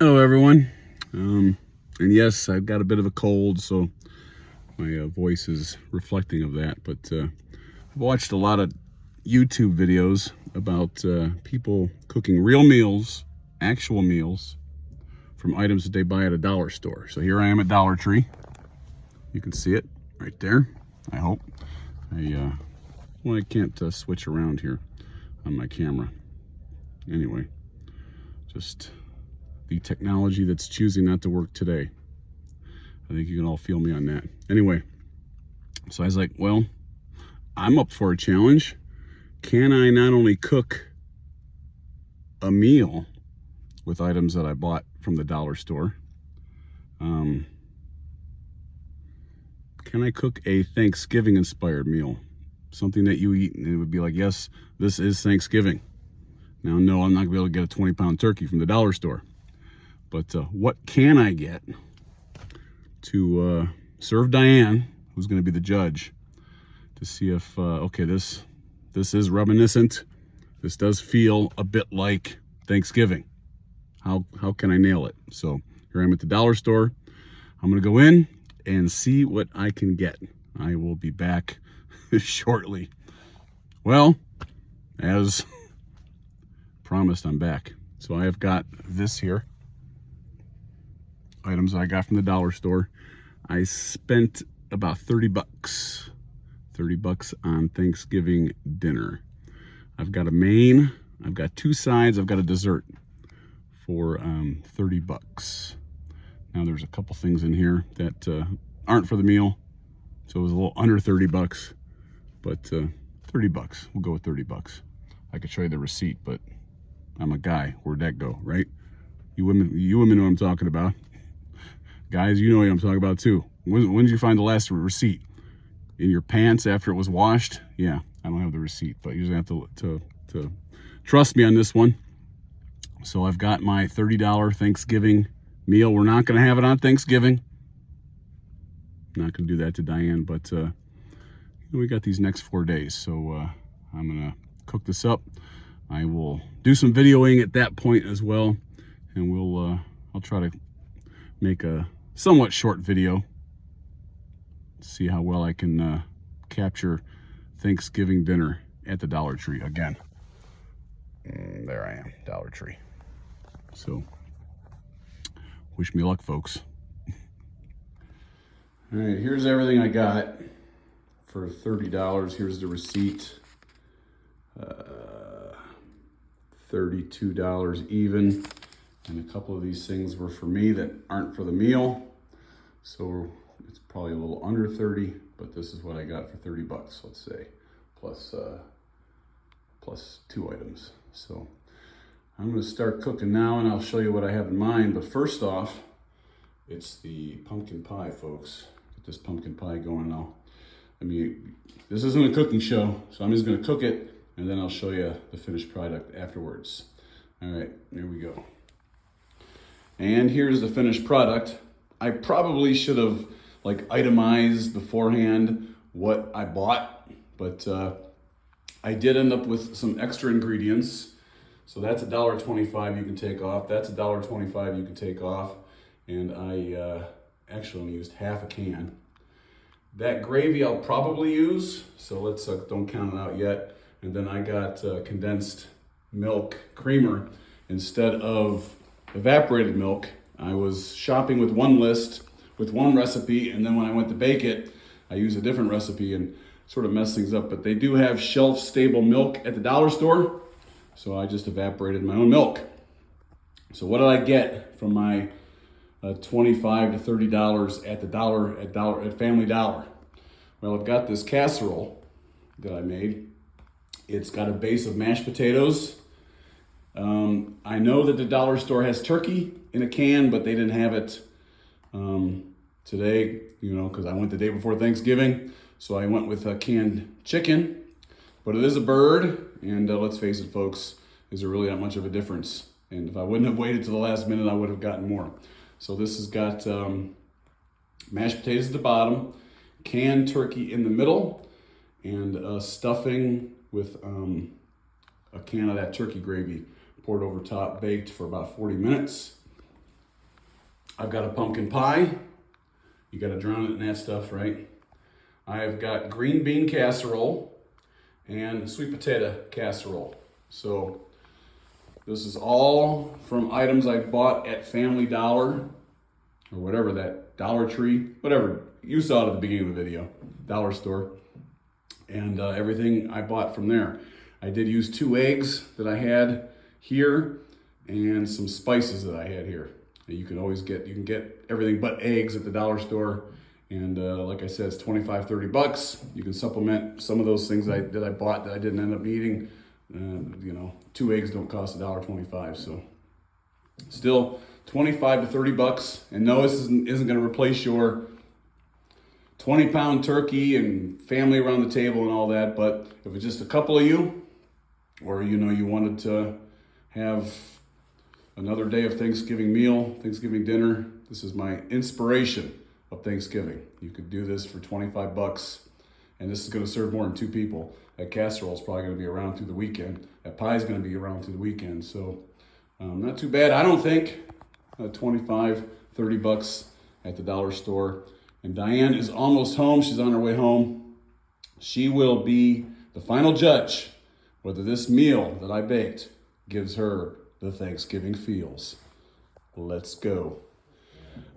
Hello, everyone. And yes, I've got a bit of a cold, so my voice is reflecting of that. But I've watched a lot of YouTube videos about people cooking real meals, actual meals, from items that they buy at a dollar store. So here I am at Dollar Tree. You can see it right there, I hope. I can't switch around here on my camera. Anyway, just the technology that's choosing not to work today. I think you can all feel me on that. Anyway, so I was like, well, I'm up for a challenge. Can I not only cook a meal with items that I bought from the dollar store, can I cook a Thanksgiving inspired meal? Something that you eat and it would be like, yes, this is Thanksgiving. Now, no, I'm not gonna be able to get a 20-pound turkey from the dollar store. But what can I get to serve Diane, who's going to be the judge, to see if, okay, this is reminiscent. This does feel a bit like Thanksgiving. How can I nail it? So here I'm at the dollar store. I'm going to go in and see what I can get. I will be back shortly. Well, as promised, I'm back. So I have got this here. Items I got from the dollar store. I spent about 30 bucks. 30 bucks on Thanksgiving dinner. I've got a main, I've got two sides, I've got a dessert for 30 bucks. Now there's a couple things in here that aren't for the meal, so it was a little under 30 bucks, but 30 bucks, we'll go with 30 bucks. I could show you the receipt, but I'm a guy, where'd that go, right? You women know what I'm talking about. Guys, you know what I'm talking about too. When did you find the last receipt? In your pants after it was washed? Yeah, I don't have the receipt, but you just have to trust me on this one. So I've got my $30 Thanksgiving meal. We're not going to have it on Thanksgiving. I'm not going to do that to Diane, but we got these next 4 days, so I'm going to cook this up. I will do some videoing at that point as well, and I'll try to make a somewhat short video. See how well I can capture Thanksgiving dinner at the Dollar Tree again. And there I am, Dollar Tree. So, wish me luck, folks. All right, here's everything I got for $30. Here's the receipt. $32 even. And a couple of these things were for me that aren't for the meal. So it's probably a little under 30, but this is what I got for 30 bucks, let's say, plus two items. So I'm gonna start cooking now and I'll show you what I have in mind. But first off, it's the pumpkin pie, folks. Get this pumpkin pie going now. This isn't a cooking show, so I'm just gonna cook it and then I'll show you the finished product afterwards. All right, here we go. And here's the finished product. I probably should have itemized beforehand what I bought, but I did end up with some extra ingredients. So that's $1.25 you can take off. That's $1.25 you can take off. And I actually only used half a can. That gravy I'll probably use, so let's don't count it out yet. And then I got condensed milk creamer instead of evaporated milk. I was shopping with one list, with one recipe, and then when I went to bake it, I used a different recipe and sort of messed things up. But they do have shelf-stable milk at the dollar store, so I just evaporated my own milk. So what did I get from my $25 to $30 at Family Dollar? Well, I've got this casserole that I made. It's got a base of mashed potatoes. I know that the dollar store has turkey in a can, but they didn't have it today, because I went the day before Thanksgiving. So I went with a canned chicken, but it is a bird. And let's face it, folks, is there really not much of a difference? And if I wouldn't have waited to the last minute, I would have gotten more. So this has got mashed potatoes at the bottom, canned turkey in the middle, and stuffing with a can of that turkey gravy poured over top, baked for about 40 minutes. I've got a pumpkin pie. You got to drown it in that stuff, right? I've got green bean casserole and sweet potato casserole. So this is all from items I bought at Family Dollar or whatever, that Dollar Tree, whatever. You saw it at the beginning of the video, dollar store. And everything I bought from there. I did use 2 eggs that I had here and some spices that I had here. You can always you can get everything but eggs at the dollar store. And like I said, it's 25, 30 bucks. You can supplement some of those things that I bought that I didn't end up eating. You know, 2 eggs don't cost $1.25, so still 25 to 30 bucks. And no, this isn't going to replace your 20-pound turkey and family around the table and all that. But if it's just a couple of you, or you know you wanted to have another day of Thanksgiving meal, Thanksgiving dinner, this is my inspiration of Thanksgiving. You could do this for 25 bucks, and this is going to serve more than 2 people. That casserole is probably going to be around through the weekend. That pie is going to be around through the weekend. So not too bad, I don't think. 25, 30 bucks at the dollar store. And Diane is almost home. She's on her way home. She will be the final judge whether this meal that I baked gives her the Thanksgiving feels. Let's go.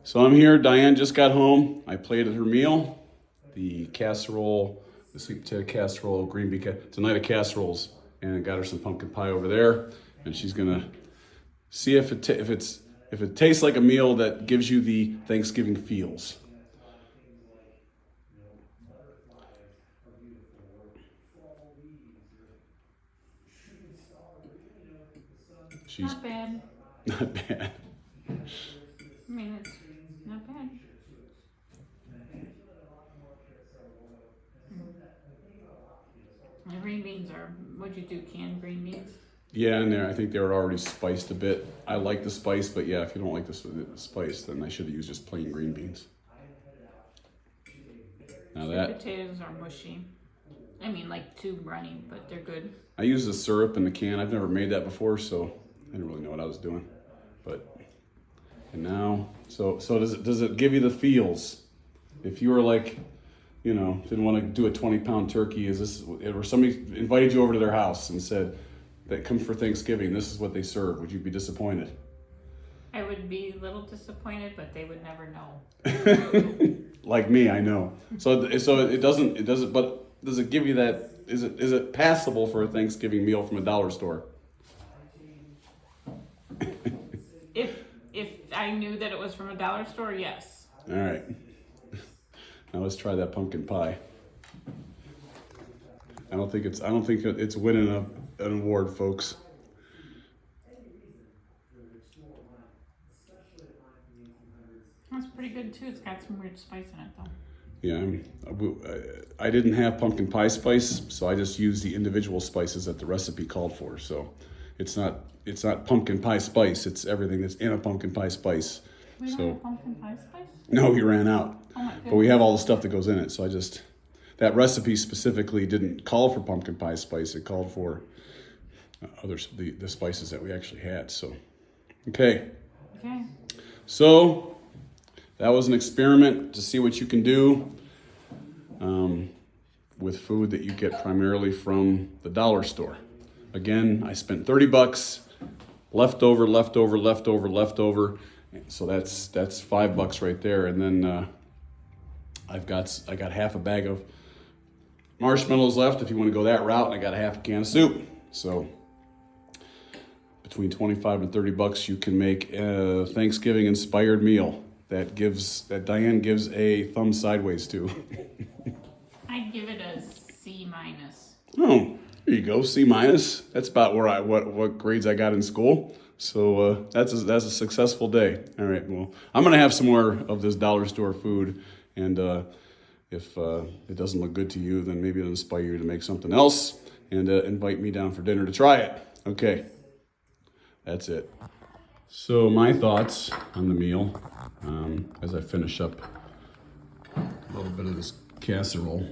So I'm here. Diane just got home. I plated her meal. The casserole, the sweet potato casserole, green bean it's a night of casseroles. And I got her some pumpkin pie over there. And she's gonna see if it tastes like a meal that gives you the Thanksgiving feels. She's not bad. Not bad. I mean, it's not bad. The green beans are, what'd you do, canned green beans? Yeah, and I think they were already spiced a bit. I like the spice, but yeah, if you don't like the spice, then I should have used just plain green beans. Now Sweet potatoes are mushy. I mean, like too runny, but they're good. I use the syrup in the can. I've never made that before, so I didn't really know what I was doing. And now, so does it give you the feels? If you were like, you know, didn't want to do a 20-pound turkey, or somebody invited you over to their house and said, that come for Thanksgiving, this is what they serve, would you be disappointed? I would be a little disappointed, but they would never know. Like me, I know. So it doesn't, but does it give you that, is it passable for a Thanksgiving meal from a dollar store? If I knew that it was from a dollar store, yes. All right. Now let's try that pumpkin pie. I don't think it's winning an award, folks. That's pretty good too. It's got some weird spice in it though. Yeah, I didn't have pumpkin pie spice, so I just used the individual spices that the recipe called for. So it's not pumpkin pie spice. It's everything that's in a pumpkin pie spice. We don't have pumpkin pie spice? No, we ran out. Oh my goodness. But we have all the stuff that goes in it. So that recipe specifically didn't call for pumpkin pie spice. It called for the spices that we actually had. So, okay. Okay. So that was an experiment to see what you can do with food that you get primarily from the dollar store. Again, I spent 30 bucks, leftover. So that's $5 right there. And then I got half a bag of marshmallows left if you want to go that route, and I got a half a can of soup. So between 25 and 30 bucks, you can make a Thanksgiving inspired meal that Diane gives a thumb sideways to. I'd give it a C-. Oh, there you go, C-. That's about where what grades I got in school. So that's a successful day. All right, well, I'm gonna have some more of this dollar store food, and if it doesn't look good to you, then maybe it'll inspire you to make something else and invite me down for dinner to try it. Okay, that's it. So my thoughts on the meal as I finish up a little bit of this casserole.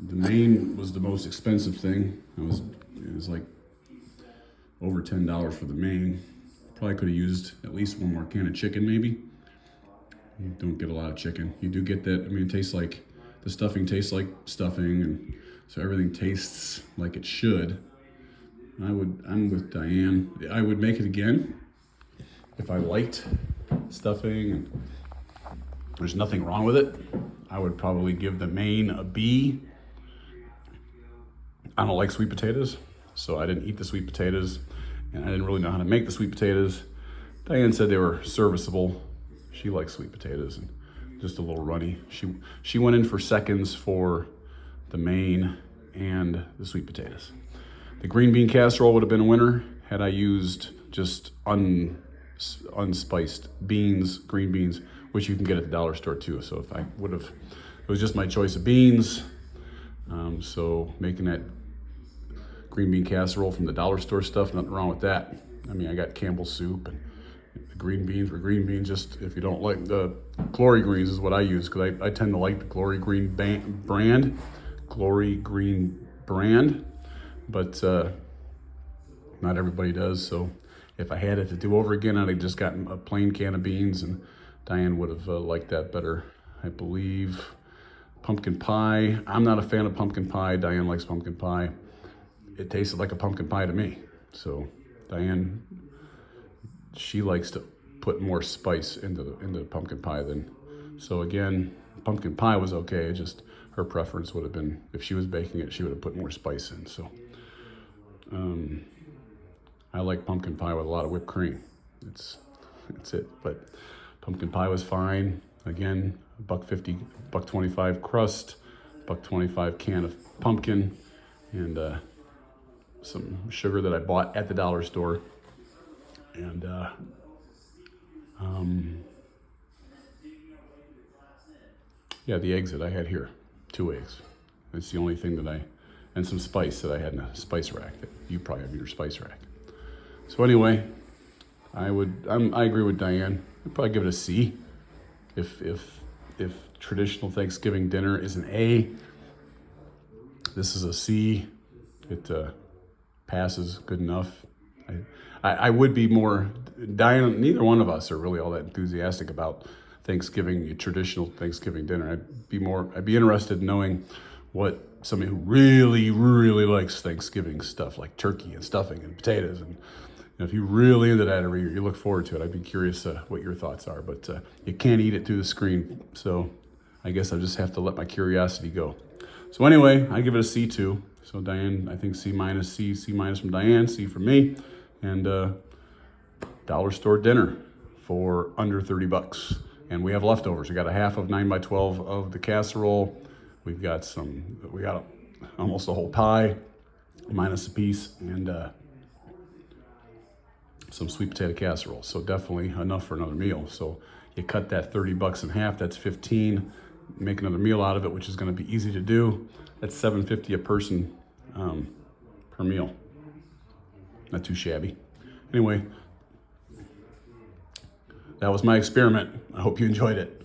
The main was the most expensive thing. It was like over $10 for the main. Probably could have used at least one more can of chicken, maybe. You don't get a lot of chicken. You do get that. I mean, it tastes like, the stuffing tastes like stuffing, and so everything tastes like it should. I'm with Diane. I would make it again if I liked stuffing and there's nothing wrong with it. I would probably give the main a B. I don't like sweet potatoes, so I didn't eat the sweet potatoes, and I didn't really know how to make the sweet potatoes. Diane said they were serviceable. She likes sweet potatoes and just a little runny. She went in for seconds for the main and the sweet potatoes. The green bean casserole would have been a winner had I used just unspiced beans, green beans, which you can get at the dollar store too. So if I would have, it was just my choice of beans. So making that green bean casserole from the dollar store stuff, nothing wrong with that. I mean, I got Campbell's soup, and the green beans were green beans. Just if you don't like the Glory Greens is what I use, because I tend to like the Glory Green brand, but not everybody does. So if I had it to do over again, I'd have just gotten a plain can of beans, and Diane would have liked that better, I believe. Pumpkin pie. I'm not a fan of pumpkin pie. Diane likes pumpkin pie. It tasted like a pumpkin pie to me. So Diane, she likes to put more spice into the pumpkin pie than. So again, pumpkin pie was okay. It just her preference would have been, if she was baking it, she would have put more spice in. So I like pumpkin pie with a lot of whipped cream. That's it. But pumpkin pie was fine. Again, $1.50, $1.25 crust, $1.25 can of pumpkin, and some sugar that I bought at the dollar store. And yeah, the eggs that I had here, 2 eggs. That's the only thing and some spice that I had in a spice rack that you probably have in your spice rack. So anyway, I agree with Diane. I'd probably give it a C. If traditional Thanksgiving dinner is an A, this is a C. It passes good enough. I would be more, Diane, neither one of us are really all that enthusiastic about Thanksgiving, traditional Thanksgiving dinner. I'd be interested in knowing what somebody who really, really likes Thanksgiving stuff, like turkey and stuffing and potatoes, and if you're really into that every year, you look forward to it. I'd be curious what your thoughts are, but you can't eat it through the screen, so I guess I just have to let my curiosity go. So anyway, I give it a C too. So Diane, I think C minus from Diane, C from me, and dollar store dinner for under $30. And we have leftovers. We got a half of 9x12 of the casserole. We got almost a whole pie, minus a piece, and some sweet potato casserole. So definitely enough for another meal. So you cut that $30 in half, that's 15. Make another meal out of it, which is going to be easy to do. That's $7.50 a person per meal. Not too shabby. Anyway, that was my experiment. I hope you enjoyed it.